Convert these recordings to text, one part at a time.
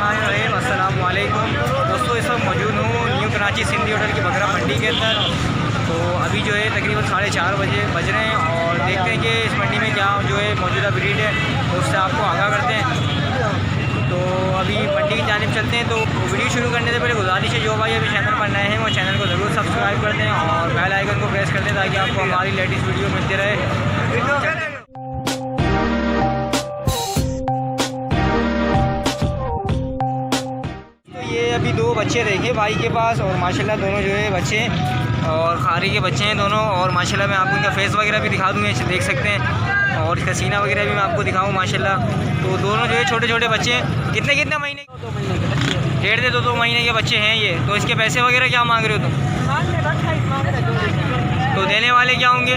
बिस्मिल्लाहिर्रहमानिर्रहीम। अस्सलाम वालेकुम दोस्तों, इस वक्त मौजूद हूँ न्यू कराची सिंधी होटल की बकरा मंडी के अंदर। तो अभी जो है तकरीबन 4:30 बज रहे हैं और देखते हैं कि इस मंडी में क्या जो है मौजूदा ब्रीड है, तो उससे आपको आगाह करते हैं। तो अभी मंडी की जानिब चलते हैं। तो वीडियो शुरू करने से पहले गुजारिश है, जो भाई अभी चैनल पर नए हैं वो चैनल को ज़रूर सब्सक्राइब कर दें और बेल आइकन को प्रेस कर दें ताकि आपको हमारी लेटेस्ट वीडियो मिलती रहे। अभी दो बच्चे देखे भाई के पास और माशाल्लाह दोनों जो है बच्चे और खारी के बच्चे हैं दोनों। और माशाल्लाह मैं आपको इनका फेस वगैरह भी दिखा दूँगा, देख सकते हैं, और इसका सीना वगैरह भी मैं आपको दिखाऊँ माशाल्लाह। तो दोनों जो है छोटे छोटे बच्चे हैं। कितने महीने? 1.5 से 2 महीने के बच्चे हैं ये। तो इसके पैसे वगैरह क्या मांग रहे हो तुम? तो देने वाले क्या होंगे?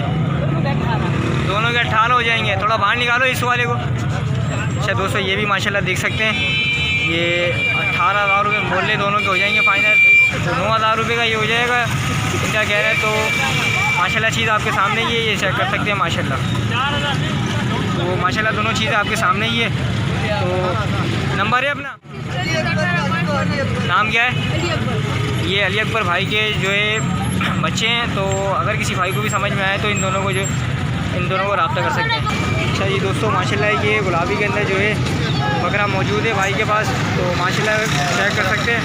दोनों के 18 हो जाएंगे। थोड़ा बाहर निकालो इस वाले को। अच्छा दोस्तों, ये भी माशाल्लाह देख सकते हैं, ये 18,000 रुपये बोले दोनों के हो जाएंगे फाइनल। तो 9,000 रुपये का ये हो जाएगा इनका कह रहे हैं। तो माशाल्लाह चीज़ आपके सामने ही है, ये चेक कर सकते हैं माशाल्लाह। तो माशाल्लाह दोनों चीज़ें आपके सामने ही है। तो नंबर है अपना, नाम क्या है? ये अली अकबर भाई के जो है बच्चे हैं। तो अगर किसी भाई को भी समझ में आए तो इन दोनों को रब्ता कर सकते हैं। अच्छा जी दोस्तों, माशाल्लाह ये गुलाबी के अंदर जो है बकरा मौजूद है भाई के पास। तो माशाल्लाह चेक कर सकते हैं,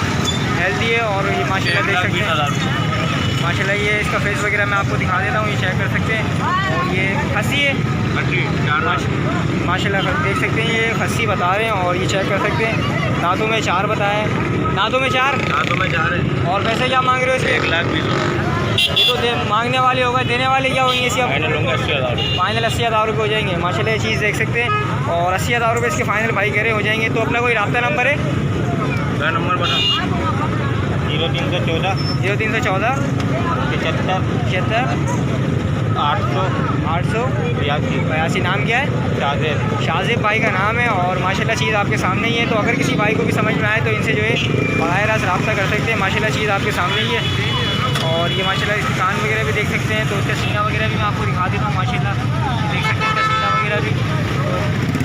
हेल्दी है और ये माशाल्लाह देख सकते हैं। माशाल्लाह ये इसका फेस वगैरह मैं आपको दिखा देता हूँ, ये चेक कर सकते हैं। और ये खस्सी है माशाल्लाह देख सकते हैं, ये खस्सी बता रहे हैं और ये चेक कर सकते हैं। दांतों में 4 बताएँ, दांतों में 4 है। और पैसे क्या मांग रहे हो इसके? 1,20,000। ये तो मांगने वाले होगा, देने वाले क्या होंगे इसके? फाइनल 80,000 रुपये हो जाएंगे। माशाल्लाह ये चीज़ देख सकते हैं और 80,000 रुपये इसके फाइनल भाई कह रहे हो जाएंगे। तो अपना कोई रब्ता नंबर है? मेरा नंबर बता 0314 75 800 82। नाम क्या है? शाजिब भाई का नाम है और माशाल्लाह चीज़ आपके सामने ही है। तो अगर किसी भाई को भी समझ में आए तो इनसे जो है बग़ैर रास्त रब्ता कर सकते हैं। माशाल्लाह चीज़ आपके सामने ही है। और ये माशाल्लाह इसके कान वगैरह भी देख सकते हैं। तो इसका सीना वगैरह भी मैं आपको दिखा देता हूँ माशाल्लाह, देख सकते हैं इसका सीना वगैरह भी, तो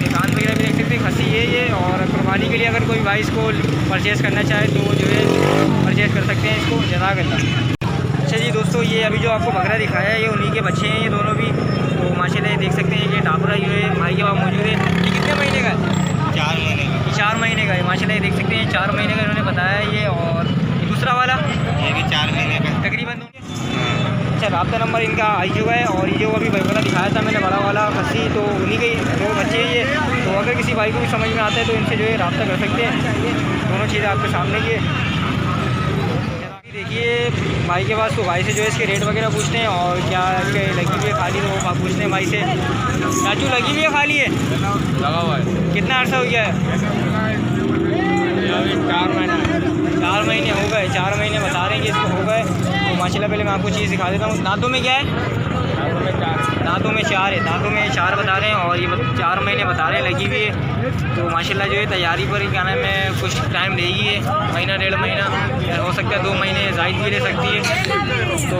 ये कान वगैरह भी देख सकते हैं। खसी ये और कुर्बानी के लिए अगर कोई भाई इसको परचेज़ करना चाहे तो वो जो है परचेज़ कर सकते हैं इसको। जज़ाकल्लाह। अच्छा जी दोस्तों, ये अभी जो आपको बकरा दिखाया है ये उन्हीं के बच्चे हैं ये दोनों भी। तो माशाल्लाह ये देख सकते हैं, ये टापरा जो है भाई के पास मौजूद है। ये कितने महीने का है? 4 महीने का है। माशाल्लाह ये देख सकते हैं 4 महीने का इन्होंने बताया ये। और दूसरा वाला ये भी 4 महीने का तकरीबन। अच्छा, रब्ता नंबर इनका आई चुका है। और ये जो अभी बकरा दिखाया था मैंने बड़ा वाला खस्सी, तो उन्हीं के 2 बच्चे हैं ये। तो अगर किसी भाई को भी समझ में आता है तो इनसे जो है रब्ता कर सकते हैं। दोनों चीज़ें आपके सामने ही है। देखिए भाई के पास, तो भाई से जो है इसके रेट वगैरह पूछते हैं और क्या इसके लगी हुई है खाली, तो वो पूछते हैं भाई से। चाचू लगी हुई है खाली है? लगा हुआ है। कितना अर्सा हो गया है? 4 महीने हो गए। 4 महीने बता रहे हैं कि इसको हो गए। तो माशाल्लाह पहले मैं आपको चीज़ दिखा देता हूँ। दांतों में क्या है? दांतों में 4 है। दांतों में 4 बता रहे हैं और ये 4 महीने बता रहे हैं लगी हुई है। तो माशाल्लाह जो है तैयारी पर क्या नाम है कुछ टाइम लेगी है, महीना 1.5 महीना, हो सकता है 2 महीने जायद भी ले सकती है। तो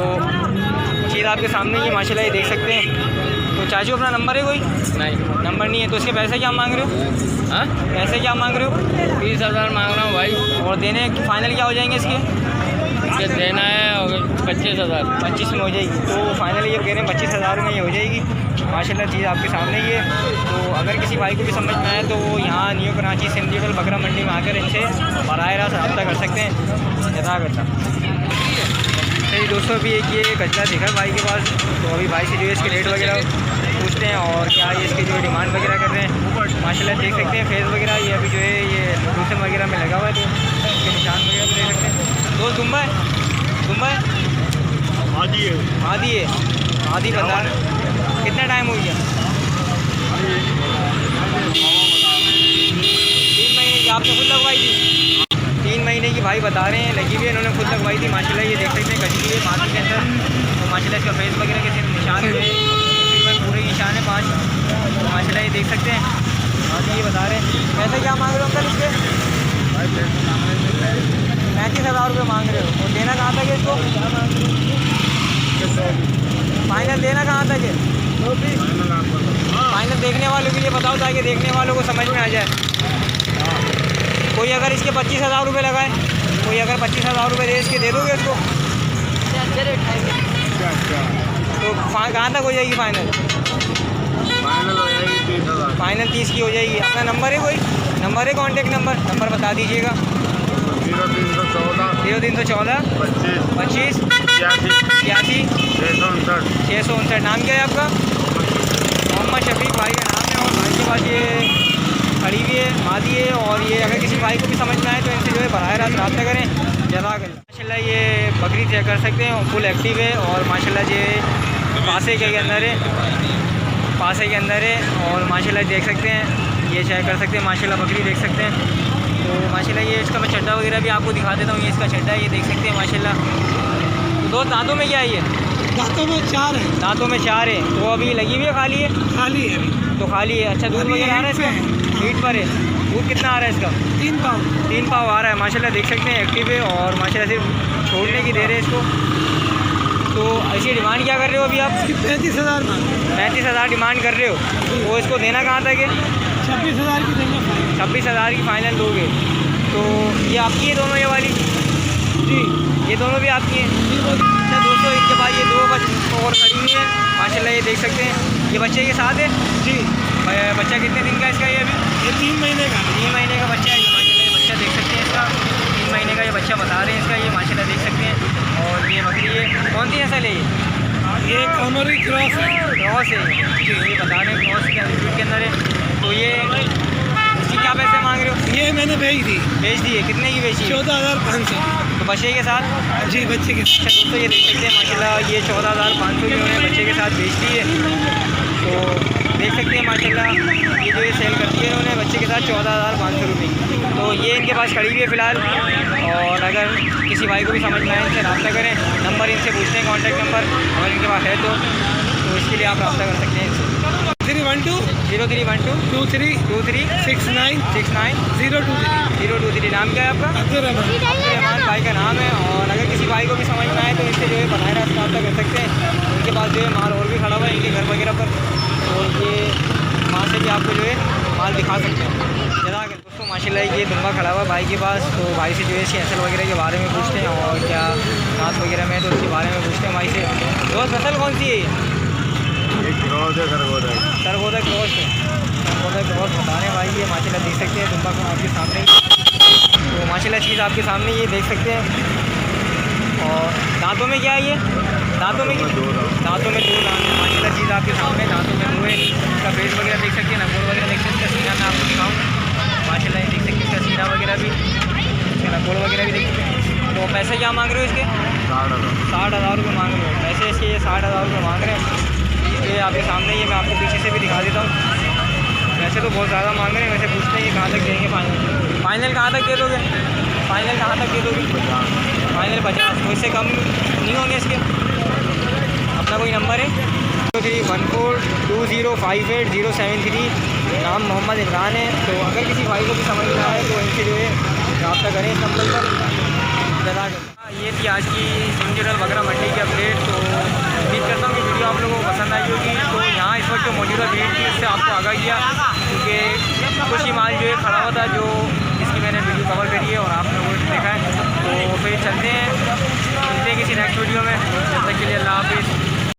चीज़ आपके सामने ही माशाल्लाह ये देख सकते हैं। तो चाचू अपना नंबर है कोई? नहीं, नंबर नहीं है। तो इसके पैसे क्या मांग रहे हो? हाँ पैसे क्या मांग रहे हो? 20,000 मांग रहा हूँ भाई। और देने फाइनल क्या हो जाएंगे इसके? देना है 25,000। 25 में हो जाएगी। तो फाइनल ये कह रहे हैं 25,000 में ये हो जाएगी। माशाल्लाह चीज़ आपके सामने ही है। तो अगर किसी भाई को भी समझ में आए तो वो यहाँ न्यू कराची सिंधी होटल बकरा मंडी में आकर इनसे बराह रास्त रब्ता कर सकते हैं। जज़ाकल्लाह। सही दोस्तों, अभी एक ये कचरा देखा भाई के पास। तो अभी भाई से जो है इसके रेट वगैरह पूछते हैं और क्या ये इसकी जो डिमांड वगैरह कर रहे हैं। माशाल्लाह देख सकते हैं फेस वगैरह ये अभी जो है ये ट्यूशन वगैरह में लगा हुआ है। तो इसके निशान वगैरह भी देख सकते हैं। दोस्त दुम्बा है? आधी बता। कितना टाइम हो गया? 3 महीने की आपने खुद लगवाई थी? 3 महीने की भाई बता रहे हैं लगी हुई है, इन्होंने खुद लगवाई थी। माशाल्लाह ये देख सकते हैं कटी हुई है मार्केट के अंदर। तो माशाल्लाह इसका फेस वगैरह के सिर्फ निशान हुए तकरीबन पूरे निशान है 5। तो माशाल्लाह ये देख सकते हैं। हाँ जी, ये बता रहे हैं। पैसे क्या मांग रहे हो अंकल इसके? 35,000 रुपये मांग रहे हो। और देना कहाँ तक है इसको? फाइनल देना कहाँ तक है? फाइनल देखने वालों के लिए बताओ ताकि देखने वालों को समझ में आ जाए। कोई कोई अगर इसके 25,000 रुपये लगाए, कोई अगर 25,000 रुपये दे इसके, दे दोगे इसको? तो कहाँ तक हो जाएगी फाइनल? फाइनल हो जाएगी 30,000। फाइनल 30 की हो जाएगी। अपना नंबर है, कोई नंबर है, कॉन्टेक्ट नंबर बता दीजिएगा। 0314 25 86 659। नाम क्या है आपका? मोहम्मद शफीक भाई का नाम है। और भाई के पास ये खड़ी हुई है, मादी है। और ये अगर किसी भाई को भी समझ में आए तो इनसे जो है बराह रास्त रब्ता करें। जज़ाकल्लाह। माशाल्लाह ये बकरी चेक कर सकते हैं, फुल एक्टिव है। और माशाल्लाह ये पासे के अंदर है, पासे के अंदर है। और माशाल्लाह देख सकते हैं, ये चेक कर सकते हैं, माशाल्लाह बकरी देख सकते हैं। तो माशाल्लाह ये इसका मैं चड्डा वगैरह भी आपको दिखा देता हूँ। ये इसका चड्डा है, ये देख सकते हैं माशाल्लाह। तो दो दांतों में क्या है ये? दांतों में 4 है। दांतों में 4 है। तो अभी लगी हुई है, खाली है? खाली है अभी। तो खाली है। अच्छा, दूध वगैरह आ रहा है इसका? हीट पर है। दूध कितना आ रहा है इसका? 3 पाव। 3 पाव आ रहा है। माशाल्लाह देख सकते हैं एक्टिव है। और माशाल्लाह सिर्फ छोड़ने की दे रहे हैं इसको। तो ऐसी डिमांड क्या कर रहे हो अभी आप? 35,000 मांग। 35,000 डिमांड कर रहे हो। तो इसको देना कहाँ तक है? 26,000 की देंगे। 26,000 की फाइनल दोगे? तो ये आपकी है दोनों, ये वाली? जी, ये दोनों भी आपकी हैं। अच्छा दोस्तों, इनके पास ये 2 और खड़ी हुई है माशाल्लाह, ये देख सकते हैं। ये बच्चे के साथ है? जी। बच्चा कितने दिन का इसका? ये अभी ये 3 महीने का। 3 महीने का बच्चा है। ये माशाल्लाह ये बच्चा देख सकते हैं इसका, 3 महीने का ये बच्चा बता रहे हैं इसका। ये माशाल्लाह देख सकते हैं। और ये बकरी है, कौन सी नस्ल है ये कामरी क्रॉस है। क्रॉस है। ये बता रहे हैं क्रॉस के अंदर है। तो ये इसकी क्या पैसे मांग रहे हो? ये मैंने भेज दी। बेच दी है। कितने की बेची? 14,500। तो बच्चे के साथ? जी, बच्चे के। अच्छा दोस्तों, ये देख सकते हैं माशाल्लाह ये 14,500 की उन्होंने बच्चे के साथ बेच दी है। तो देख सकते हैं माशाल्लाह ये जो ये सेल कर दी है उन्होंने बच्चे के साथ 14,500 रुपये की। तो ये इनके पास खड़ी हुई है फ़िलहाल। और अगर किसी भाई को भी समझ में आए इनसे रब्ता करें। नंबर इनसे पूछते हैं, कॉन्टैक्ट नंबर अगर इनके पास है तो इसके लिए आप रब्ता कर सकते हैं इनसे। 0312 0312 23 23 69 69 023। 023। नाम क्या है आपका? अब्दुर्रहमान भाई का नाम है। और अगर किसी भाई को भी समझ में आए तो इनसे जो है बराह रास्त रब्ता कर सकते हैं। इनके पास जो है माल और भी खड़ा हुआ है इनके घर वगैरह पर। और ये वहाँ से भी आपको जो है माल दिखा सकते हैं। जज़ाकल्लाह। दोस्तों माशाल्लाह ये दुम्बा खड़ा हुआ भाई के पास। तो भाई से जो है इसकी नस्ल वगैरह के बारे में पूछते हैं। और क्या दांत वगैरह में तो उसके बारे में पूछते हैं भाई से। दोस्त नस्ल कौन सी है? सरगोदा क्रॉस है। सरगोदा क्रॉस बता रहे हैं भाई। ये माशाल्लाह देख सकते हैं दुम्बा को आपके सामने। तो माशाल्लाह चीज़ आपके सामने ये देख सकते हैं। और दांतों में क्या है ये? दांतों में 2 दांत है। माशाल्लाह चीज़ आपके सामने दांतों में 2 है। इसका फेस वगैरह देख सकते हैं, नकोर वगैरह देख सकते हैं। इसका सीना मैं आपको दिखाऊँ माशाल्लाह, ये देख सकते हैं इसका सीना वगैरह भी, इसका नकोर वगैरह भी देख सकते हैं। तो पैसे क्या मांग रहे हो इसके? 60,000 रुपये मांग रहे हो। पैसे इसके 60,000 रुपये मांग रहे हैं। ये आपके सामने ये मैं आपको पीछे से भी दिखा देता हूँ। वैसे तो बहुत ज़्यादा मांग रहे हैं। वैसे पूछते हैं कि कहाँ तक देंगे फाइनल कहाँ तक दे दोगे? फाइनल कहाँ तक दे दोगे? फाइनल 50। तो इससे कम नहीं होंगे इसके? अपना कोई नंबर है? 03142058 नाम मोहम्मद इमरान है। तो अगर किसी भाई को भी समझ में आए तो इनसे जो है रब्ता करें इस नंबर पर। ये थी आज की सिंगल बकरा मंडी की अपडेट। तो उम्मीद करता हूँ कि वीडियो आप लोगों को पसंद आई होगी। तो यहाँ इस वक्त जो मौजूदा भीड़ थी उससे आपको आगाह किया, क्योंकि कुछ ही माल जो है खड़ा हुआ था जो इसकी मैंने वीडियो कवर करी है और आपने वो देखा है। तो फिर चलते हैं किसी नेक्स्ट वीडियो में। तब तक के लिए अल्लाह हाफिज़।